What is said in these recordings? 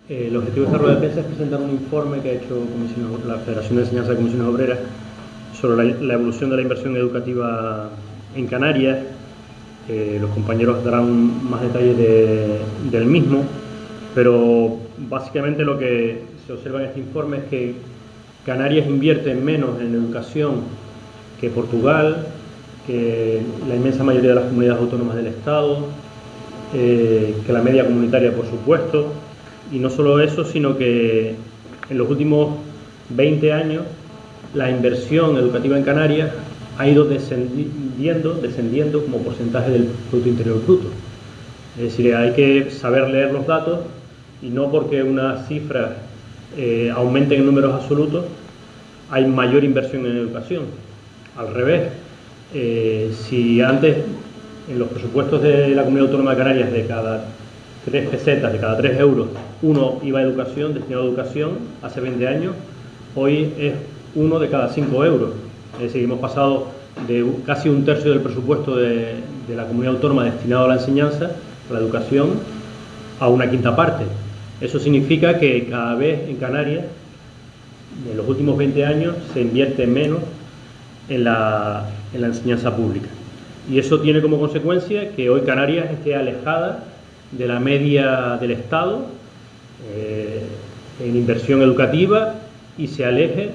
El objetivo de esta rueda de prensa es presentar un informe que ha hecho la Federación de Enseñanza de Comisiones Obreras sobre la evolución de la inversión educativa en Canarias. Los compañeros darán más detalles del mismo, pero básicamente lo que se observa en este informe es que Canarias invierte menos en educación que Portugal, que la inmensa mayoría de las comunidades autónomas del Estado, que la media comunitaria, por supuesto. Y no solo eso, sino que en los últimos 20 años la inversión educativa en Canarias ha ido descendiendo como porcentaje del Producto Interior Bruto. Es decir, hay que saber leer los datos y no porque unas cifras aumenten en números absolutos hay mayor inversión en educación. Al revés, si antes en los presupuestos de la Comunidad Autónoma de Canarias de cada 3 pesetas, de cada 3 euros, uno iba a educación, destinado a educación, hace 20 años, hoy es 1 de cada 5 euros. Es decir, hemos pasado de casi un tercio del presupuesto de la Comunidad Autónoma destinado a la enseñanza, a la educación, a una quinta parte. Eso significa que cada vez en Canarias, en los últimos 20 años, se invierte menos en la enseñanza pública. Y eso tiene como consecuencia que hoy Canarias esté alejada de la media del Estado en inversión educativa y se aleje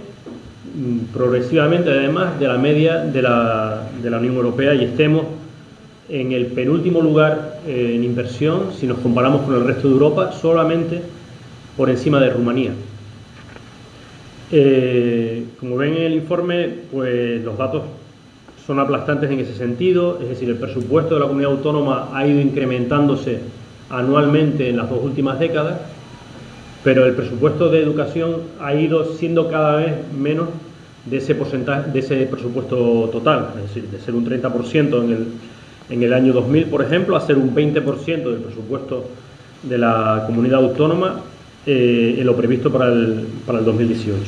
progresivamente además de la media de la Unión Europea y estemos en el penúltimo lugar en inversión si nos comparamos con el resto de Europa, solamente por encima de Rumanía. Como ven en el informe, pues los datos son aplastantes en ese sentido, es decir, el presupuesto de la comunidad autónoma ha ido incrementándose anualmente en las 2 últimas décadas, pero el presupuesto de educación ha ido siendo cada vez menos de ese porcentaje, de ese presupuesto total, es decir, de ser un 30% en el año 2000, por ejemplo, a ser un 20% del presupuesto de la comunidad autónoma en lo previsto para el 2018.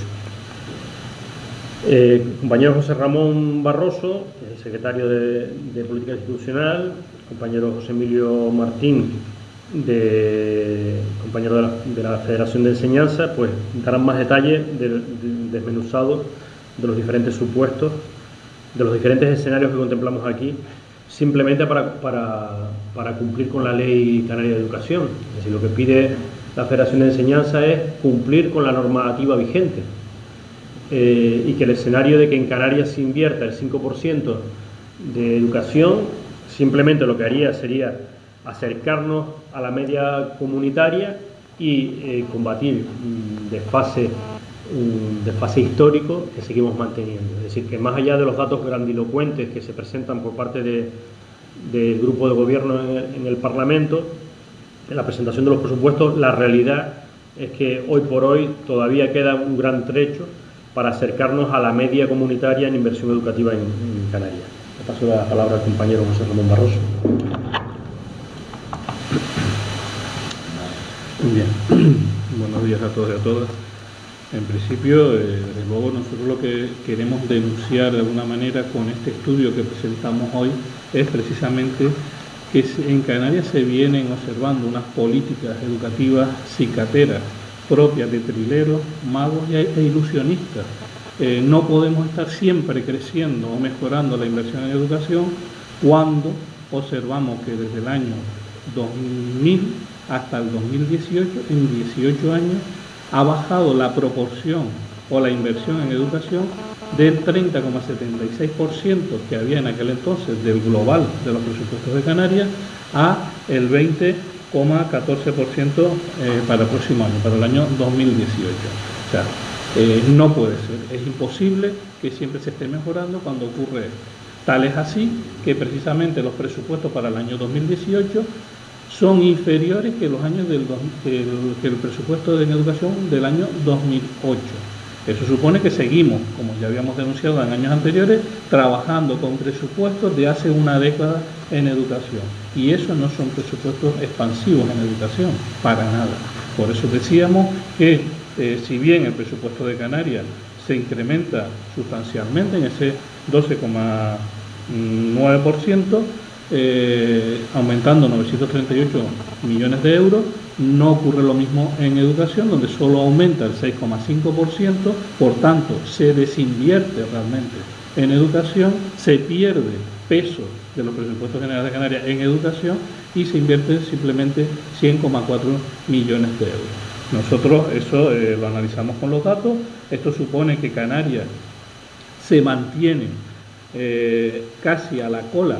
Compañero José Ramón Barroso, secretario de Política Institucional, compañero José Emilio Martín, compañero de la Federación de Enseñanza, pues darán más detalles desmenuzados de los diferentes supuestos, de los diferentes escenarios que contemplamos aquí, simplemente para cumplir con la Ley Canaria de Educación. Es decir, lo que pide la Federación de Enseñanza es cumplir con la normativa vigente y que el escenario de que en Canarias se invierta el 5% de educación simplemente lo que haría sería acercarnos a la media comunitaria y combatir desfase histórico que seguimos manteniendo. Es decir, que más allá de los datos grandilocuentes que se presentan por parte del grupo de gobierno en el Parlamento, en la presentación de los presupuestos, la realidad es que hoy por hoy todavía queda un gran trecho para acercarnos a la media comunitaria en inversión educativa en Canarias. Le paso la palabra al compañero José Ramón Barroso. Bien, buenos días a todos y a todas. En principio, desde luego, nosotros lo que queremos denunciar de alguna manera con este estudio que presentamos hoy es precisamente que en Canarias se vienen observando unas políticas educativas cicateras propias de trileros, magos e ilusionistas. No podemos estar siempre creciendo o mejorando la inversión en educación cuando observamos que desde el año 2000 hasta el 2018, en 18 años, ha bajado la proporción o la inversión en educación del 30,76% que había en aquel entonces del global de los presupuestos de Canarias a el 20,14% para el próximo año, para el año 2018. O sea, no puede ser, es imposible que siempre se esté mejorando cuando ocurre esto. Tal es así que precisamente los presupuestos para el año 2018 son inferiores que los años que el presupuesto de educación del año 2008. Eso supone que seguimos, como ya habíamos denunciado en años anteriores, trabajando con presupuestos de hace una década en educación. Y eso no son presupuestos expansivos en educación, para nada. Por eso decíamos que si bien el presupuesto de Canarias se incrementa sustancialmente en ese 12,9%, aumentando 938 millones de euros, No ocurre lo mismo en educación, donde solo aumenta el 6,5%, por tanto se desinvierte realmente en educación, se pierde peso de los presupuestos generales de Canarias en educación y se invierte simplemente 100,4 millones de euros. Nosotros eso lo analizamos con los datos. Esto supone que Canarias se mantiene casi a la cola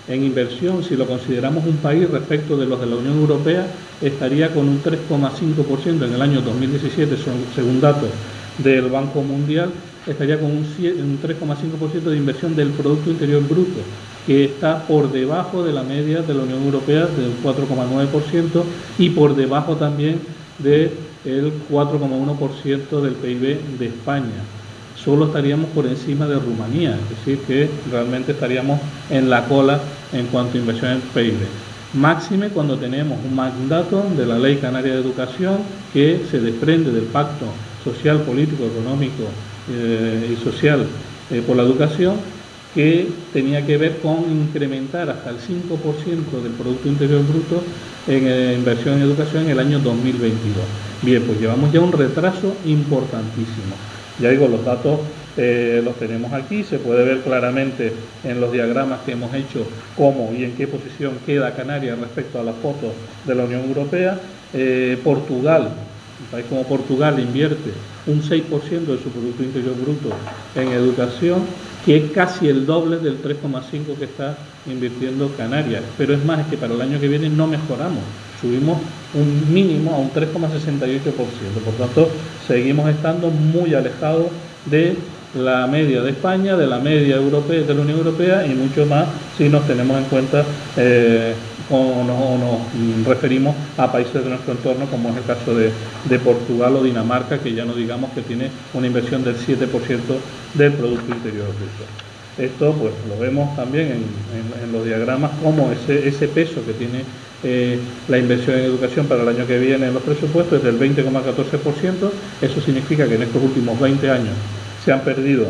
en inversión. Si lo consideramos un país respecto de los de la Unión Europea, estaría con un 3,5% en el año 2017, según datos del Banco Mundial, estaría con un 3,5% de inversión del Producto Interior Bruto, que está por debajo de la media de la Unión Europea del 4,9% y por debajo también del 4,1% del PIB de España. Solo estaríamos por encima de Rumanía, es decir, que realmente estaríamos en la cola en cuanto a inversión en PIB. Máxime cuando tenemos un mandato de la Ley Canaria de Educación que se desprende del Pacto Social, Político, Económico y Social por la Educación, que tenía que ver con incrementar hasta el 5% del Producto Interior Bruto en inversión en educación en el año 2022. Bien, pues llevamos ya un retraso importantísimo. Ya digo, los datos los tenemos aquí, se puede ver claramente en los diagramas que hemos hecho cómo y en qué posición queda Canarias respecto a las fotos de la Unión Europea. Portugal, un país como Portugal, invierte un 6% de su Producto Interior Bruto en educación, que es casi el doble del 3,5% que está invirtiendo Canarias. Pero es más, es que para el año que viene no mejoramos, subimos un mínimo a un 3,68%. Por tanto, seguimos estando muy alejados de la media de España, de la media europea, de la Unión Europea, y mucho más si nos tenemos en cuenta o nos referimos a países de nuestro entorno, como es el caso de Portugal o Dinamarca, que ya no digamos que tiene una inversión del 7% del Producto Interior Bruto. Esto pues lo vemos también en los diagramas, como ese peso que tiene la inversión en educación para el año que viene en los presupuestos es del 20,14%. Eso significa que en estos últimos 20 años se han perdido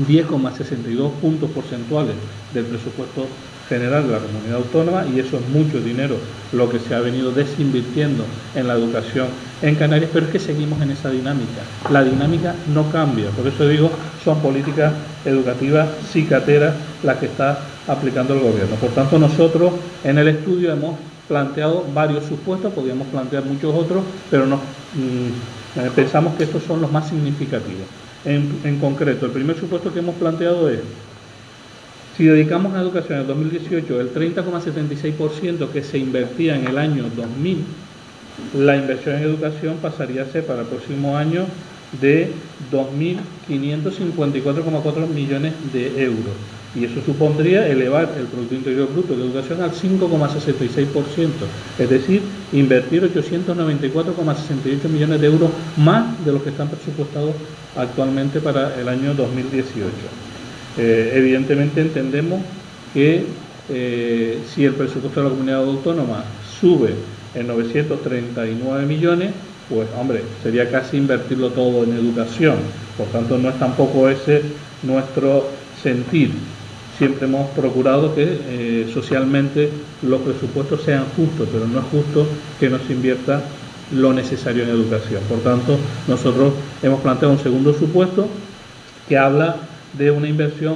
10,62 puntos porcentuales del presupuesto general de la comunidad autónoma, y eso es mucho dinero lo que se ha venido desinvirtiendo en la educación en Canarias, pero es que seguimos en esa dinámica. La dinámica no cambia, por eso digo, son políticas educativas cicateras las que está aplicando el gobierno. Por tanto, nosotros en el estudio hemos planteado varios supuestos, podríamos plantear muchos otros, pero pensamos que estos son los más significativos. En concreto, el primer supuesto que hemos planteado es: si dedicamos a educación en el 2018 el 30,76% que se invertía en el año 2000, la inversión en educación pasaría a ser para el próximo año de 2.554,4 millones de euros. Y eso supondría elevar el Producto Interior Bruto de educación al 5,66%, es decir, invertir 894,68 millones de euros más de los que están presupuestados actualmente para el año 2018. Evidentemente entendemos que si el presupuesto de la comunidad autónoma sube en 939 millones, pues hombre, sería casi invertirlo todo en educación. Por tanto, no es tampoco ese nuestro sentir. Siempre hemos procurado que socialmente los presupuestos sean justos, pero no es justo que no se invierta lo necesario en educación. Por tanto, nosotros hemos planteado un segundo supuesto que habla de una inversión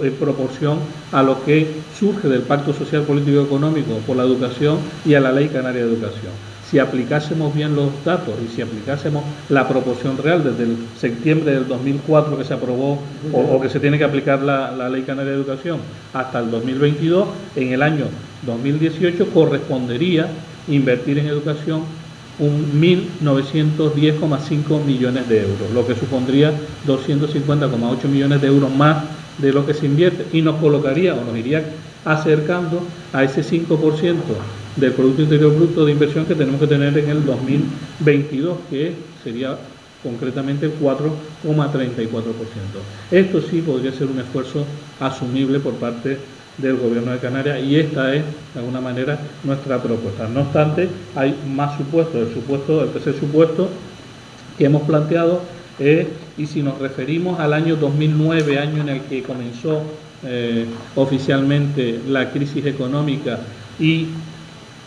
en proporción a lo que surge del Pacto Social, Político y Económico por la educación y a la Ley Canaria de Educación. Si aplicásemos bien los datos y si aplicásemos la proporción real desde el septiembre del 2004 que se aprobó o que se tiene que aplicar la Ley Canaria de Educación hasta el 2022, en el año 2018 correspondería invertir en educación un 1.910,5 millones de euros, lo que supondría 250,8 millones de euros más de lo que se invierte, y nos colocaría o nos iría acercando a ese 5% del Producto Interior Bruto de inversión que tenemos que tener en el 2022, que sería concretamente el 4,34%. Esto sí podría ser un esfuerzo asumible por parte del Gobierno de Canarias, y esta es, de alguna manera, nuestra propuesta. No obstante, hay más supuestos. El tercer supuesto que hemos planteado es, y si nos referimos al año 2009, año en el que comenzó oficialmente la crisis económica y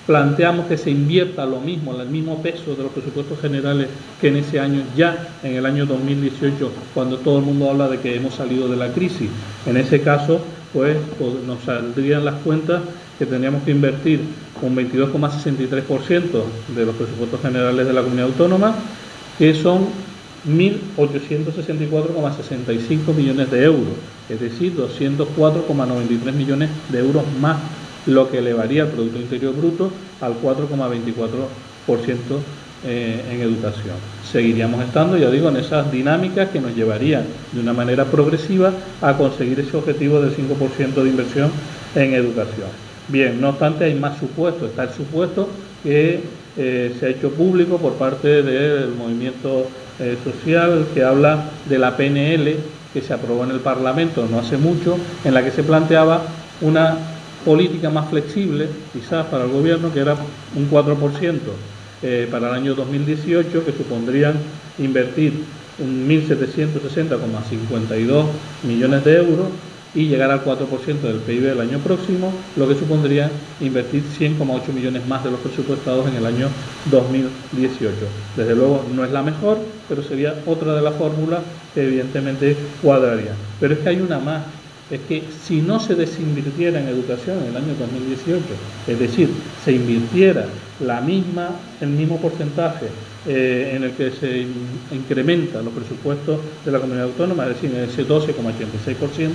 planteamos que se invierta lo mismo, el mismo peso de los presupuestos generales que en ese año, ya en el año 2018, cuando todo el mundo habla de que hemos salido de la crisis. En ese caso, pues nos saldrían las cuentas que tendríamos que invertir un 22,63% de los presupuestos generales de la comunidad autónoma, que son 1.864,65 millones de euros, es decir, 204,93 millones de euros más, lo que elevaría el Producto Interior Bruto al 4,24% en educación. Seguiríamos estando, ya digo, en esas dinámicas que nos llevarían de una manera progresiva a conseguir ese objetivo del 5% de inversión en educación. Bien, no obstante, hay más supuestos. Está el supuesto que se ha hecho público por parte del movimiento social, que habla de la PNL que se aprobó en el Parlamento no hace mucho, en la que se planteaba una política más flexible, quizás para el gobierno, que era un 4% para el año 2018, que supondrían invertir 1.760,52 millones de euros y llegar al 4% del PIB del año próximo, lo que supondría invertir 100,8 millones más de los presupuestados en el año 2018. Desde luego no es la mejor, pero sería otra de las fórmulas que evidentemente cuadraría. Pero es que hay una más, es que si no se desinvirtiera en educación en el año 2018, es decir, se invirtiera el mismo porcentaje en el que se incrementan los presupuestos de la comunidad autónoma, es decir, en ese 12,86%,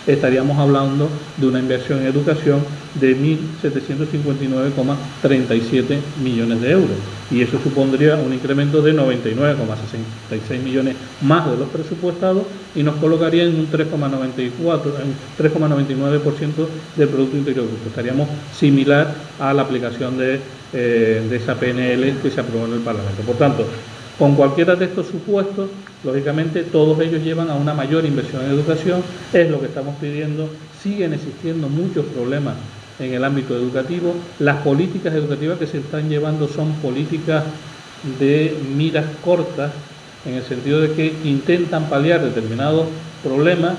estaríamos hablando de una inversión en educación de 1.759,37 millones de euros, y eso supondría un incremento de 99,66 millones más de los presupuestados y nos colocaría en un 3,99% del Producto Interior Bruto. Estaríamos similar a la aplicación de esa PNL que se aprobó en el Parlamento. Por tanto, con cualquiera de estos supuestos, lógicamente todos ellos llevan a una mayor inversión en educación, es lo que estamos pidiendo. Siguen existiendo muchos problemas en el ámbito educativo. Las políticas educativas que se están llevando son políticas de miras cortas, en el sentido de que intentan paliar determinados problemas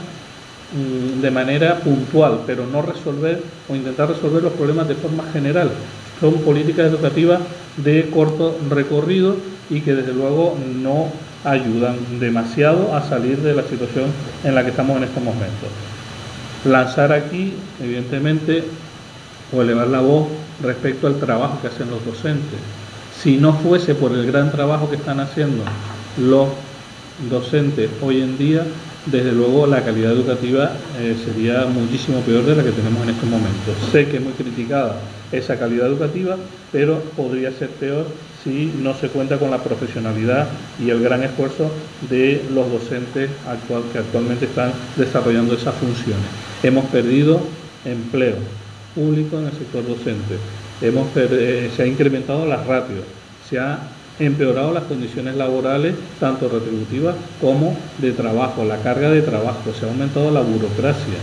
de manera puntual, pero no resolver o intentar resolver los problemas de forma general. Son políticas educativas de corto recorrido y que desde luego no ayudan demasiado a salir de la situación en la que estamos en estos momentos. Lanzar aquí, evidentemente, o elevar la voz respecto al trabajo que hacen los docentes. Si no fuese por el gran trabajo que están haciendo los docentes hoy en día, desde luego la calidad educativa sería muchísimo peor de la que tenemos en estos momentos. Sé que es muy criticada esa calidad educativa, pero podría ser peor si no se cuenta con la profesionalidad y el gran esfuerzo de los docentes que actualmente están desarrollando esas funciones. Hemos perdido empleo público en el sector docente, se ha incrementado las ratios, se ha empeorado las condiciones laborales, tanto retributivas como de trabajo, la carga de trabajo, se ha aumentado la burocracia,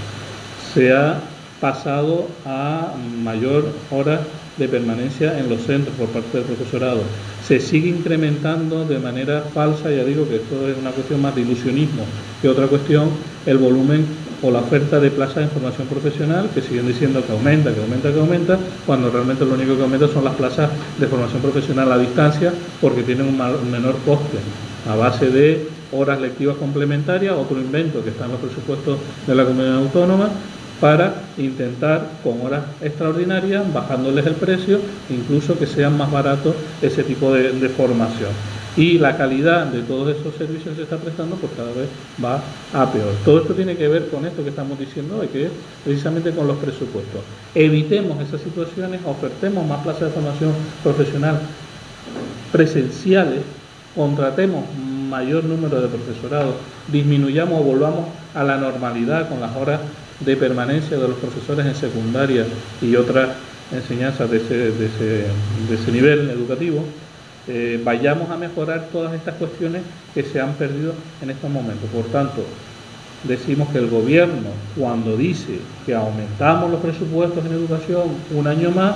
se ha pasado a mayor horas de permanencia en los centros por parte del profesorado. Se sigue incrementando de manera falsa, ya digo que esto es una cuestión más de ilusionismo que otra cuestión, el volumen o la oferta de plazas de formación profesional, que siguen diciendo que aumenta, cuando realmente lo único que aumenta son las plazas de formación profesional a distancia, porque tienen un menor coste, a base de horas lectivas complementarias, otro invento que está en los presupuestos de la comunidad autónoma, para intentar con horas extraordinarias, bajándoles el precio, incluso que sean más baratos ese tipo de formación. Y la calidad de todos esos servicios que se está prestando, pues cada vez va a peor. Todo esto tiene que ver con esto que estamos diciendo hoy, que es precisamente con los presupuestos. Evitemos esas situaciones, ofertemos más plazas de formación profesional presenciales, contratemos mayor número de profesorado, disminuyamos o volvamos a la normalidad con las horas de permanencia de los profesores en secundaria y otras enseñanzas de ese nivel educativo. Vayamos a mejorar todas estas cuestiones que se han perdido en estos momentos. Por tanto, decimos que el gobierno, cuando dice que aumentamos los presupuestos en educación un año más,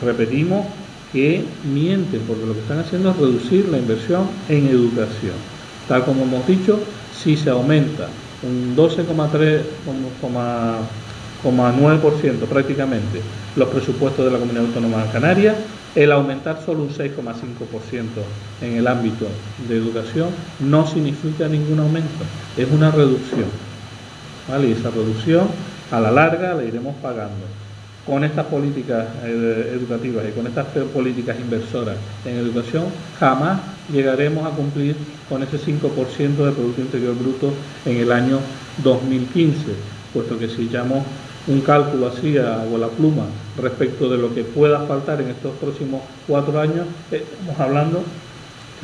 repetimos que mienten, porque lo que están haciendo es reducir la inversión en educación. Tal como hemos dicho, si se aumenta un 12,3 6,9% prácticamente los presupuestos de la Comunidad Autónoma de Canarias, el aumentar solo un 6,5% en el ámbito de educación no significa ningún aumento, es una reducción, ¿vale? Y esa reducción a la larga la iremos pagando. Con estas políticas educativas y con estas políticas inversoras en educación, jamás llegaremos a cumplir con ese 5% del Producto Interior Bruto en el año 2015, puesto que si echamos un cálculo así a la pluma respecto de lo que pueda faltar en estos próximos 4 años, estamos hablando,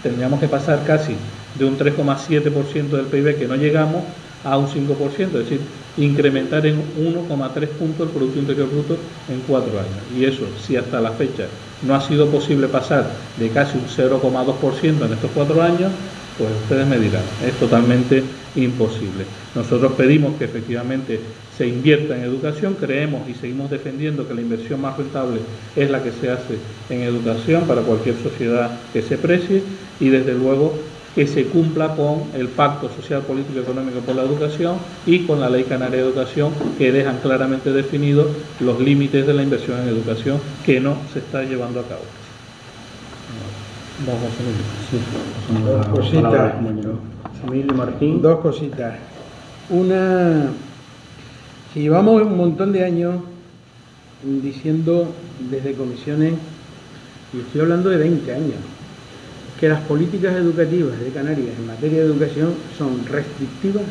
tendríamos que pasar casi de un 3,7% del PIB que no llegamos a un 5%, es decir, incrementar en 1,3 puntos el Producto Interior Bruto en 4 años. Y eso, si hasta la fecha no ha sido posible pasar de casi un 0,2% en estos 4 años, pues ustedes me dirán, es totalmente imposible. Nosotros pedimos que efectivamente se invierta en educación, creemos y seguimos defendiendo que la inversión más rentable es la que se hace en educación para cualquier sociedad que se precie, y desde luego que se cumpla con el Pacto Social, Político y Económico por la Educación y con la Ley Canaria de Educación, que dejan claramente definidos los límites de la inversión en educación que no se está llevando a cabo. Dos cositas. Una, si llevamos un montón de años diciendo desde comisiones, y estoy hablando de 20 años, que las políticas educativas de Canarias en materia de educación son restrictivas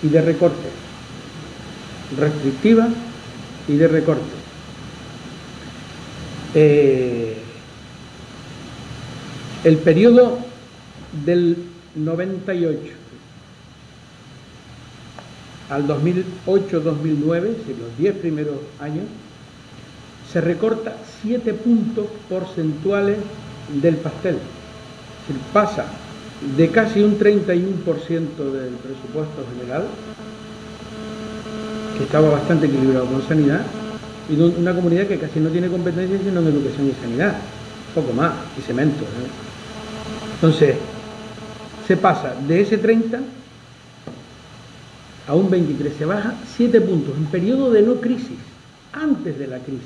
y de recorte. Restrictivas y de recorte. El periodo del 98 al 2008-2009, es decir, los 10 primeros años, se recorta 7 puntos porcentuales del pastel. Es decir, pasa de casi un 31% del presupuesto general, que estaba bastante equilibrado con sanidad, y de una comunidad que casi no tiene competencia sino en educación y sanidad, poco más, y cemento, ¿no? Entonces, se pasa de ese 30 a un 23, se baja 7 puntos en periodo de no crisis, antes de la crisis.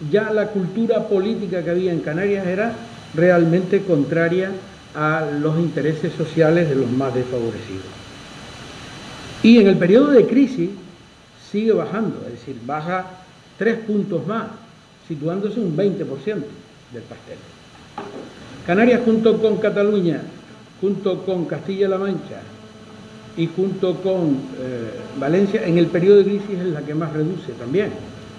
Ya la cultura política que había en Canarias era realmente contraria a los intereses sociales de los más desfavorecidos. Y en el periodo de crisis sigue bajando, es decir, baja 3 puntos más, situándose un 20% del pastel. Canarias, junto con Cataluña, junto con Castilla-La Mancha y junto con Valencia, en el periodo de crisis es la que más reduce también.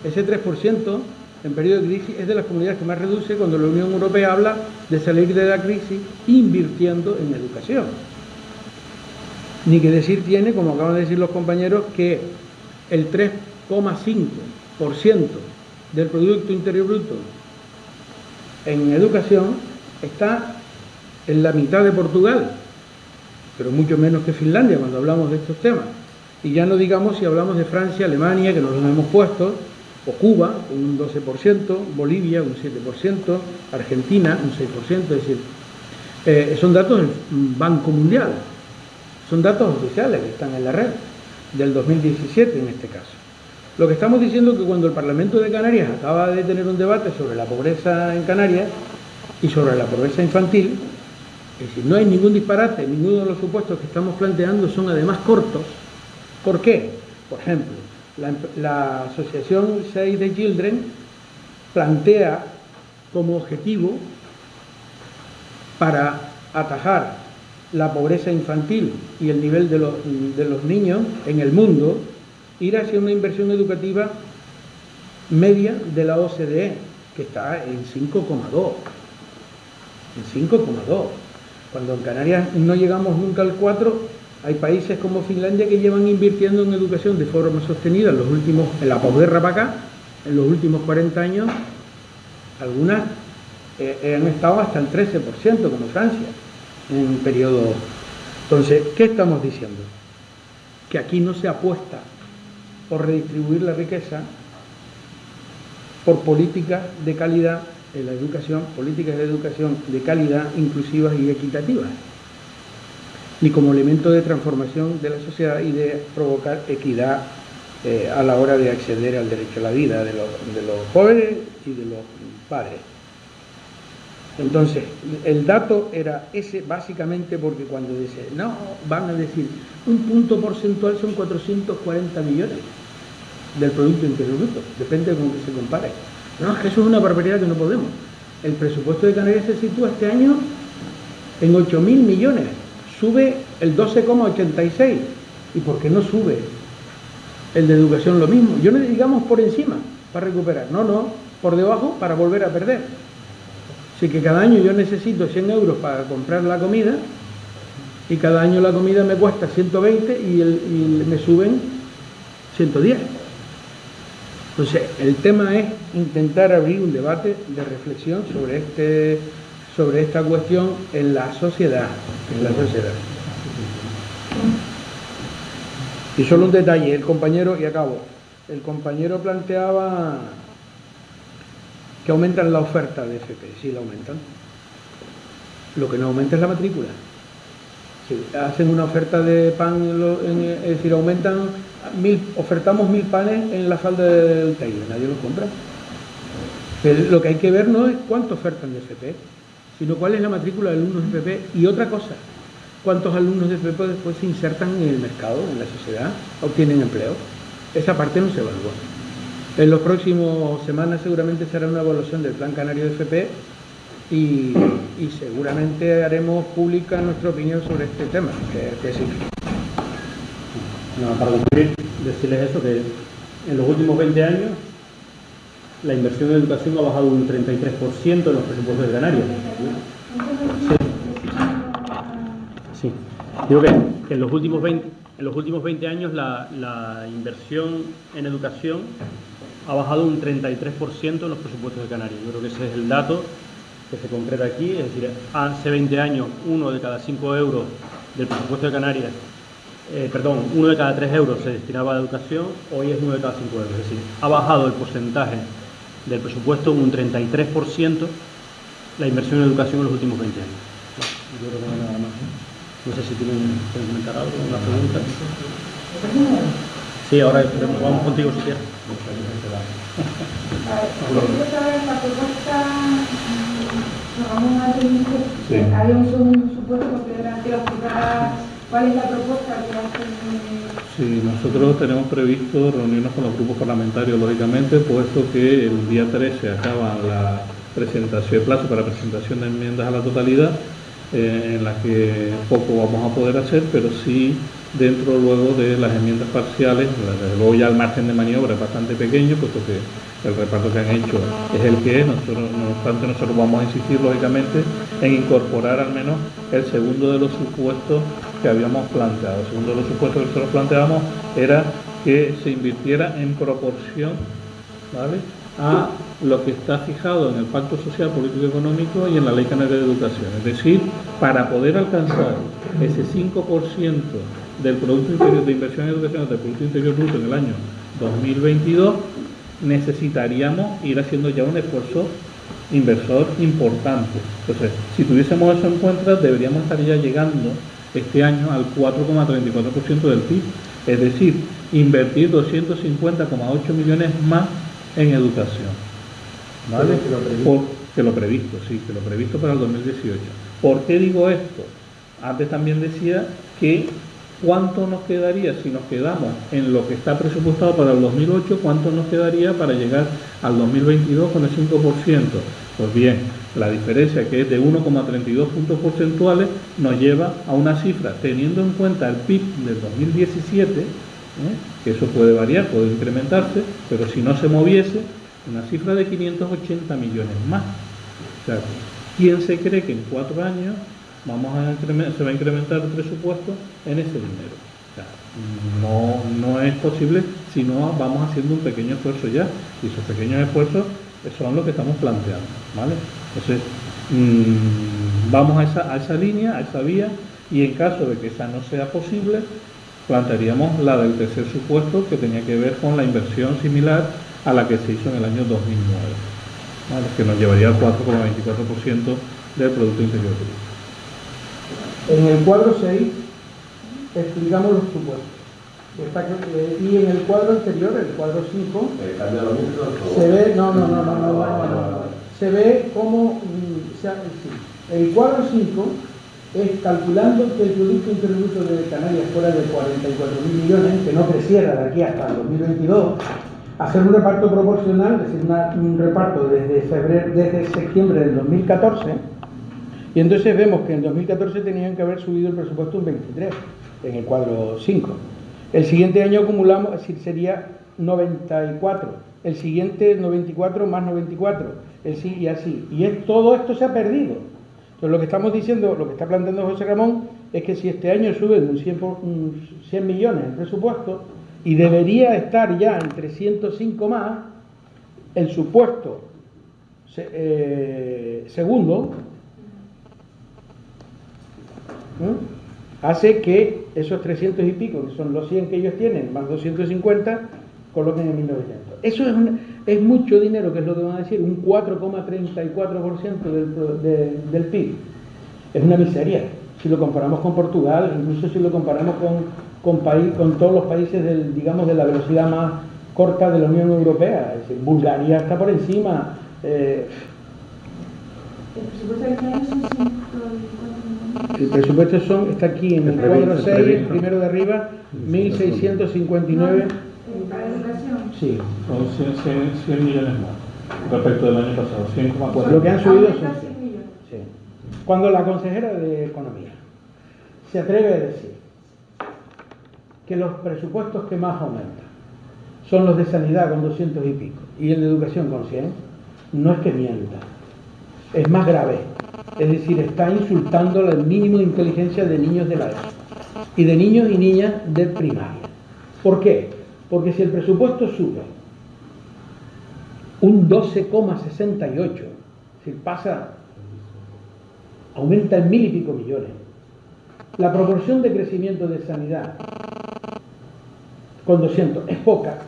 Ese 3% en periodo de crisis es de las comunidades que más reduce cuando la Unión Europea habla de salir de la crisis invirtiendo en educación. Ni que decir tiene, como acaban de decir los compañeros, que el 3,5% del Producto Interior Bruto en educación está en la mitad de Portugal, pero mucho menos que Finlandia cuando hablamos de estos temas. Y ya no digamos si hablamos de Francia, Alemania, que nos los hemos puesto, o Cuba, un 12%, Bolivia, un 7%, Argentina, un 6%, es decir, son datos del Banco Mundial, son datos oficiales que están en la red, del 2017 en este caso. Lo que estamos diciendo es que cuando el Parlamento de Canarias acaba de tener un debate sobre la pobreza en Canarias y sobre la pobreza infantil, es decir, no hay ningún disparate, ninguno de los supuestos que estamos planteando son además cortos. ¿Por qué? Por ejemplo, la asociación Save the Children plantea como objetivo para atajar la pobreza infantil y el nivel de los niños en el mundo, ir hacia una inversión educativa media de la OCDE, que está en 5,2. En 5,2. Cuando en Canarias no llegamos nunca al 4, hay países como Finlandia que llevan invirtiendo en educación de forma sostenida en la posguerra para acá, en los últimos 40 años, algunas han estado hasta el 13%, como Francia, en un periodo. Entonces, ¿qué estamos diciendo? Que aquí no se apuesta por redistribuir la riqueza, por políticas de calidad en la educación, políticas de educación de calidad, inclusivas y equitativas, ni como elemento de transformación de la sociedad y de provocar equidad a la hora de acceder al derecho a la vida de los jóvenes y de los padres. Entonces, el dato era ese básicamente porque cuando dice, no, van a decir, un punto porcentual son 440 millones del Producto Interior Bruto, depende de cómo se compare. No, es que eso es una barbaridad que no podemos. El presupuesto de Canarias se sitúa este año en 8.000 millones, sube el 12,86. ¿Y por qué no sube el de educación lo mismo? Yo no digamos por encima para recuperar, no, por debajo para volver a perder. Así que cada año yo necesito 100 euros para comprar la comida y cada año la comida me cuesta 120 y me suben 110. Entonces, el tema es intentar abrir un debate de reflexión sobre esta cuestión en la sociedad. Y solo un detalle, el compañero planteaba que aumentan la oferta de FP, sí la aumentan. Lo que no aumenta es la matrícula. Si hacen una oferta de pan, es decir, ofertamos 1000 panes en la falda del Teide, nadie los compra. Pero lo que hay que ver no es cuánto ofertan de FP, sino cuál es la matrícula de alumnos de FP y otra cosa, cuántos alumnos de FP después se insertan en el mercado, en la sociedad, obtienen empleo. Esa parte no se evalúa. En los próximos semanas seguramente será una evaluación del Plan Canario de FP y seguramente haremos pública nuestra opinión sobre este tema, que es difícil. No, para concluir, decirles eso, que en los últimos 20 años la inversión en educación ha bajado un 33% en los presupuestos de Canarias. Sí. Digo que en los últimos 20 años la inversión en educación ha bajado un 33% en los presupuestos de Canarias. Yo creo que ese es el dato que se concreta aquí, es decir, hace 20 años 1 de cada 5 euros del presupuesto de Canarias, 1 de cada 3 euros se destinaba a educación, hoy es 1 de cada 5 euros, es decir, ha bajado el porcentaje del presupuesto un 33% la inversión en educación en los últimos 20 años. Yo creo que no hay nada más. No sé si quieren comentar algo, una pregunta. Sí, ahora vamos contigo si quieres. Quiero saber la propuesta, Ramón dice que había un segundo supuesto porque era que explicara cuál es la propuesta que hacen. Sí, nosotros tenemos previsto reunirnos con los grupos parlamentarios, lógicamente, puesto que el día 13 acaba el plazo para presentación de enmiendas a la totalidad, en la que poco vamos a poder hacer, pero sí dentro luego de las enmiendas parciales. Desde luego ya el margen de maniobra es bastante pequeño, puesto que el reparto que han hecho es el que es. No obstante, nosotros vamos a insistir lógicamente en incorporar al menos el segundo de los supuestos que habíamos planteado. El segundo de los supuestos que nosotros planteábamos era que se invirtiera en proporción, ¿vale?, a lo que está fijado en el Pacto Social, Político y Económico y en la Ley Canaria de Educación. Es decir, para poder alcanzar ese 5% del Producto Interior de inversión en educación del Producto Interior Bruto en el año 2022, necesitaríamos ir haciendo ya un esfuerzo inversor importante. Entonces, si tuviésemos eso en cuenta, deberíamos estar ya llegando este año al 4,34% del PIB, es decir, invertir 250,8 millones más en educación, ¿vale? Que lo previsto para el 2018. ¿Por qué digo esto? Antes también decía que ¿cuánto nos quedaría si nos quedamos en lo que está presupuestado para el 2008? ¿Cuánto nos quedaría para llegar al 2022 con el 5%? Pues bien, la diferencia, que es de 1,32 puntos porcentuales, nos lleva a una cifra, teniendo en cuenta el PIB del 2017, que eso puede variar, puede incrementarse, pero si no se moviese, una cifra de 580 millones más. O sea, ¿quién se cree que en 4 años se va a incrementar el presupuesto en ese dinero? O sea, no es posible si no vamos haciendo un pequeño esfuerzo ya, y esos pequeños esfuerzos son los que estamos planteando, ¿vale? Entonces, vamos a esa línea, a esa vía, y en caso de que esa no sea posible, plantearíamos la del tercer supuesto, que tenía que ver con la inversión similar a la que se hizo en el año 2009, ¿vale?, que nos llevaría al 4,24% del Producto Interior Bruto. En el cuadro 6 explicamos los supuestos. Y en el cuadro anterior, el cuadro 5, se ve, no, se ve como, el cuadro 5 es calculando que el Producto Interior Bruto de Canarias fuera de 44.000 millones, que no creciera de aquí hasta el 2022, hacer un reparto proporcional, es decir, un reparto desde septiembre del 2014, y entonces vemos que en 2014 tenían que haber subido el presupuesto un 23, en el cuadro 5. El siguiente año acumulamos, es decir, sería 94, el siguiente 94 más 94, y así. Y todo esto se ha perdido. Entonces lo que estamos diciendo, lo que está planteando José Ramón, es que si este año sube un 100 millones el presupuesto, y debería estar ya en 305 más, el supuesto segundo, hace que esos 300 y pico, que son los 100 que ellos tienen, más 250, coloquen en 1900. Eso es mucho dinero, que es lo que van a decir, un 4,34% del PIB. Es una miseria, si lo comparamos con Portugal, incluso si lo comparamos con todos los países digamos, de la velocidad más corta de la Unión Europea. Es decir, Bulgaria está por encima. El presupuesto de este año son 100. El presupuesto está aquí en el cuadro 6, el primero de arriba, 1.659. ¿Para educación? Sí. Son 100 millones más respecto del año pasado, 100,4. Lo que han subido son 100 millones. Sí. Cuando la consejera de Economía se atreve a decir que los presupuestos que más aumentan son los de sanidad con 200 y pico y el de educación con 100, no es que mienta, es más grave. Es decir, está insultando el mínimo de inteligencia de niños de la ESO y de niños y niñas de primaria. ¿Por qué? Porque si el presupuesto sube un 12,68, si aumenta en 1.000 y pico millones, la proporción de crecimiento de sanidad con 200 es poca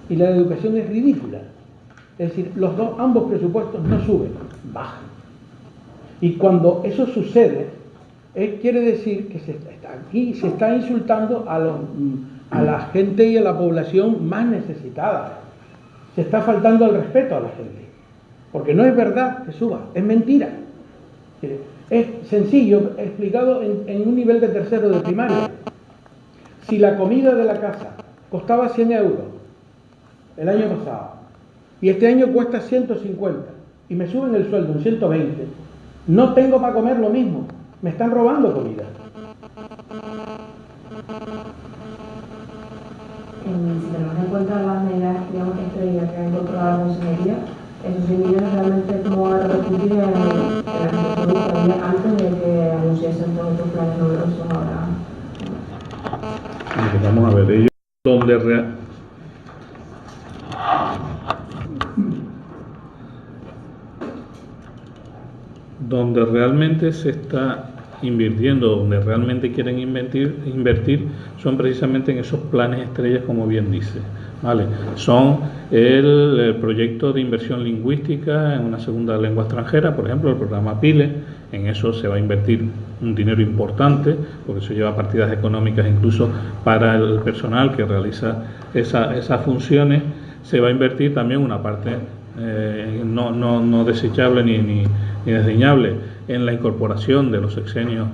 y la de educación es ridícula. Es decir, ambos presupuestos no suben, bajan. Y cuando eso sucede, quiere decir que aquí se está insultando a la gente y a la población más necesitada. Se está faltando al respeto a la gente. Porque no es verdad que suba, es mentira. Es sencillo, explicado en un nivel de tercero de primaria. Si la comida de la casa costaba 100 euros el año pasado y este año cuesta 150 y me suben el sueldo en 120, no tengo para comer lo mismo, me están robando comida. Si tenemos en cuenta las medidas, digamos, estrellas que ha incorporado la Consejería, esos 100 millones realmente cómo van a repercutir en la gestión pública antes de que anunciasen todos estos planes novedosos ahora. Vamos a ver, ellos donde realmente se está invirtiendo, donde realmente quieren invertir son precisamente en esos planes estrellas, como bien dice, ¿vale? Son el proyecto de inversión lingüística en una segunda lengua extranjera, por ejemplo, el programa PILE. En eso se va a invertir un dinero importante, porque eso lleva partidas económicas incluso para el personal que realiza esas funciones. Se va a invertir también una parte no desechable ni desdeñable en la incorporación de los sexenios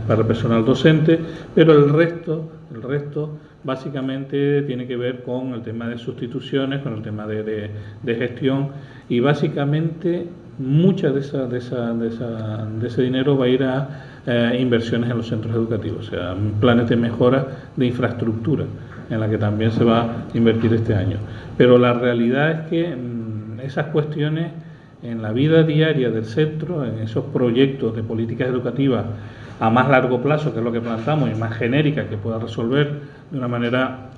para el personal docente, pero el resto básicamente tiene que ver con el tema de sustituciones, con el tema de gestión, y básicamente mucha de ese dinero va a ir a inversiones en los centros educativos, o sea, planes de mejora de infraestructura en la que también se va a invertir este año. Pero la realidad es que esas cuestiones en la vida diaria del centro, en esos proyectos de políticas educativas a más largo plazo, que es lo que planteamos, y más genérica, que pueda resolver de una manera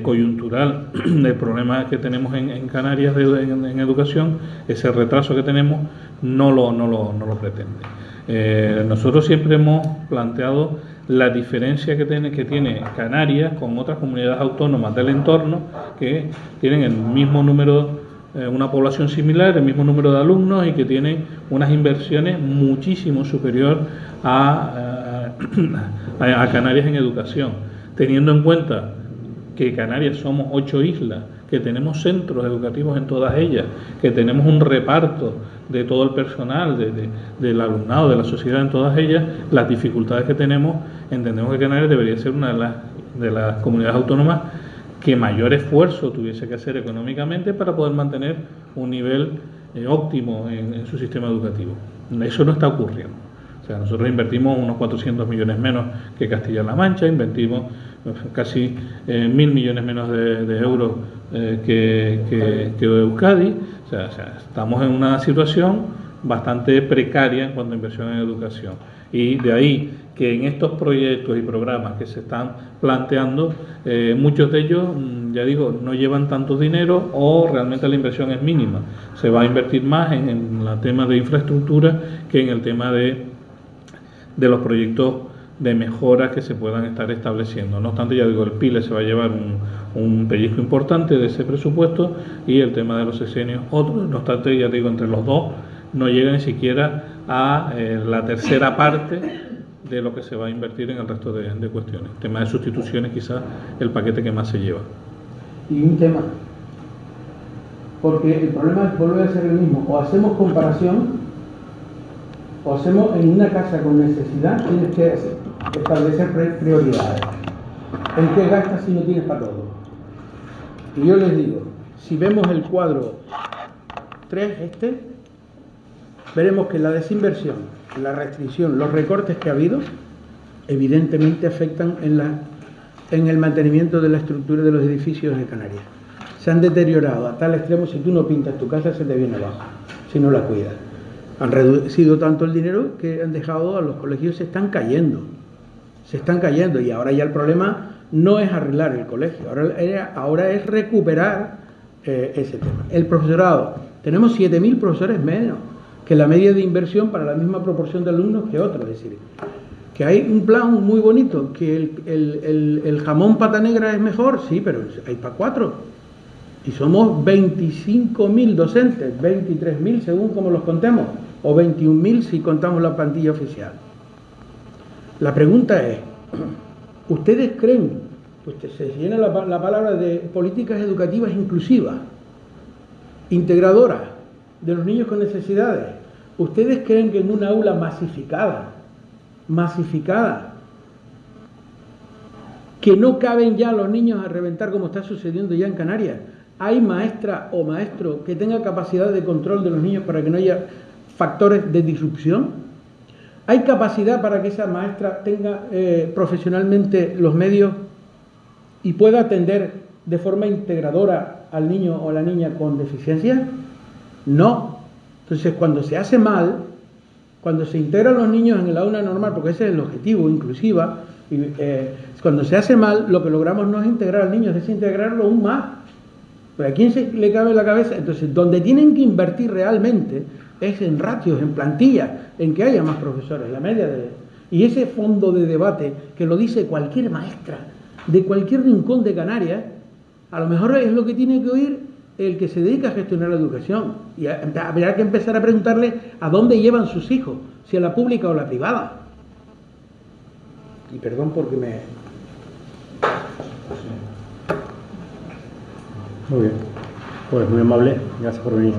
coyuntural el problema que tenemos en Canarias en educación, ese retraso que tenemos, no lo pretende. Nosotros siempre hemos planteado la diferencia que tiene Canarias con otras comunidades autónomas del entorno que tienen el mismo número, una población similar, el mismo número de alumnos y que tienen unas inversiones muchísimo superior a a Canarias en educación, teniendo en cuenta que Canarias somos 8 islas, que tenemos centros educativos en todas ellas, que tenemos un reparto de todo el personal, del alumnado, de la sociedad en todas ellas, las dificultades que tenemos, entendemos que Canarias debería ser una de las comunidades autónomas que mayor esfuerzo tuviese que hacer económicamente para poder mantener un nivel óptimo en su sistema educativo. Eso no está ocurriendo. O sea, nosotros invertimos unos 400 millones menos que Castilla-La Mancha, invertimos casi 1.000 millones menos de euros que Euskadi. O sea, estamos en una situación bastante precaria en cuanto a inversión en educación. Y de ahí que en estos proyectos y programas que se están planteando, muchos de ellos, ya digo, no llevan tanto dinero o realmente la inversión es mínima. Se va a invertir más en el tema de infraestructura que en el tema de los proyectos de mejoras que se puedan estar estableciendo. No obstante, ya digo, el PILE se va a llevar un pellizco importante de ese presupuesto y el tema de los sexenios otro. No obstante, ya digo, entre los dos no llega ni siquiera a la tercera parte de lo que se va a invertir en el resto de cuestiones. El tema de sustituciones, quizás el paquete que más se lleva. Y un tema, porque el problema vuelve a ser el mismo: o hacemos comparación, o hacemos en una casa con necesidad, tienes que establecer prioridades. ¿En qué gastas si no tienes para todo? Y yo les digo, si vemos el cuadro 3, veremos que la desinversión, la restricción, los recortes que ha habido, evidentemente afectan en el mantenimiento de la estructura de los edificios de Canarias. Se han deteriorado a tal extremo: si tú no pintas tu casa, se te viene abajo, si no la cuidas. Han reducido tanto el dinero que han dejado a los colegios, se están cayendo, y ahora ya el problema no es arreglar el colegio, ahora es recuperar ese tema. El profesorado, tenemos 7.000 profesores menos que la media de inversión para la misma proporción de alumnos que otros. Es decir, que hay un plan muy bonito, que el jamón pata negra es mejor, sí, pero hay para 4. Y somos 25.000 docentes, 23.000 según como los contemos, o 21.000 si contamos la plantilla oficial. La pregunta es, ¿ustedes creen, pues se llena la palabra de políticas educativas inclusivas, integradoras de los niños con necesidades? ¿Ustedes creen que en una aula masificada, que no caben ya los niños a reventar como está sucediendo ya en Canarias, hay maestra o maestro que tenga capacidad de control de los niños para que no haya factores de disrupción? ¿Hay capacidad para que esa maestra tenga profesionalmente los medios y pueda atender de forma integradora al niño o a la niña con deficiencia? No. Entonces, cuando se hace mal, cuando se integran los niños en el aula normal, porque ese es el objetivo, inclusiva, cuando se hace mal, lo que logramos no es integrar al niño, es desintegrarlo aún más. ¿Pero a quién se le cabe en la cabeza? Entonces, donde tienen que invertir realmente es en ratios, en plantillas, en que haya más profesores, la media de... Y ese fondo de debate, que lo dice cualquier maestra, de cualquier rincón de Canarias, a lo mejor es lo que tiene que oír el que se dedica a gestionar la educación. Y habrá que empezar a preguntarle a dónde llevan sus hijos, si a la pública o a la privada. Y perdón porque me... Muy bien, pues muy amable, gracias por venir.